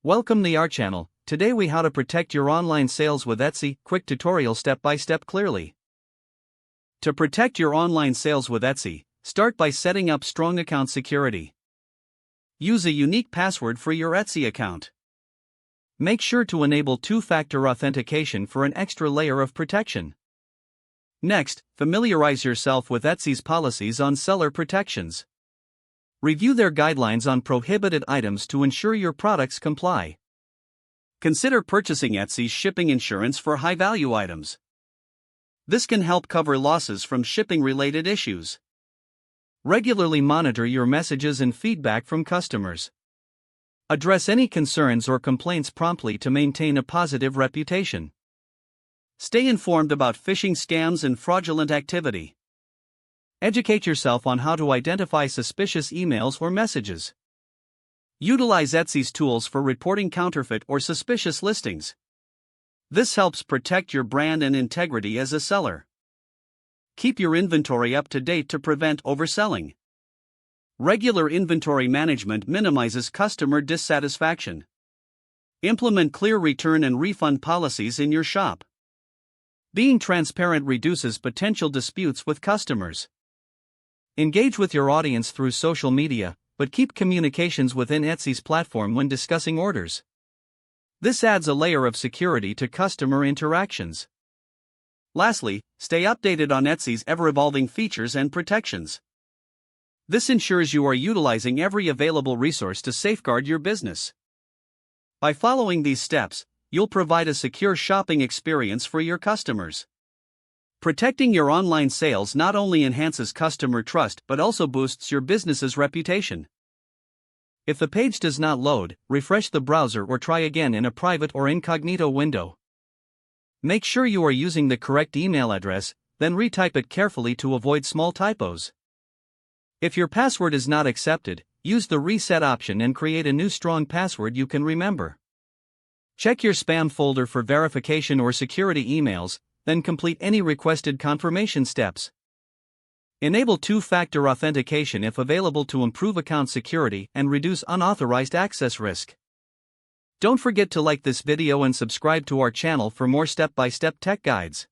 Welcome to our channel. Today we how to protect your online sales with Etsy. Quick tutorial step by step clearly. To protect your online sales with Etsy, start by setting up strong account security. Use a unique password for your Etsy account. Make sure to enable two-factor authentication for an extra layer of protection. Next, familiarize yourself with Etsy's policies on seller protections. Review their guidelines on prohibited items to ensure your products comply. Consider purchasing Etsy's shipping insurance for high-value items. This can help cover losses from shipping-related issues. Regularly monitor your messages and feedback from customers. Address any concerns or complaints promptly to maintain a positive reputation. Stay informed about phishing scams and fraudulent activity. Educate yourself on how to identify suspicious emails or messages. Utilize Etsy's tools for reporting counterfeit or suspicious listings. This helps protect your brand and integrity as a seller. Keep your inventory up to date to prevent overselling. Regular inventory management minimizes customer dissatisfaction. Implement clear return and refund policies in your shop. Being transparent reduces potential disputes with customers. Engage with your audience through social media, but keep communications within Etsy's platform when discussing orders. This adds a layer of security to customer interactions. Lastly, stay updated on Etsy's ever-evolving features and protections. This ensures you are utilizing every available resource to safeguard your business. By following these steps, you'll provide a secure shopping experience for your customers. Protecting your online sales not only enhances customer trust but also boosts your business's reputation. If the page does not load, refresh the browser or try again in a private or incognito window. Make sure you are using the correct email address, then retype it carefully to avoid small typos. If your password is not accepted, use the reset option and create a new strong password you can remember. Check your spam folder for verification or security emails, then complete any requested confirmation steps. Enable two-factor authentication if available to improve account security and reduce unauthorized access risk. Don't forget to like this video and subscribe to our channel for more step-by-step tech guides.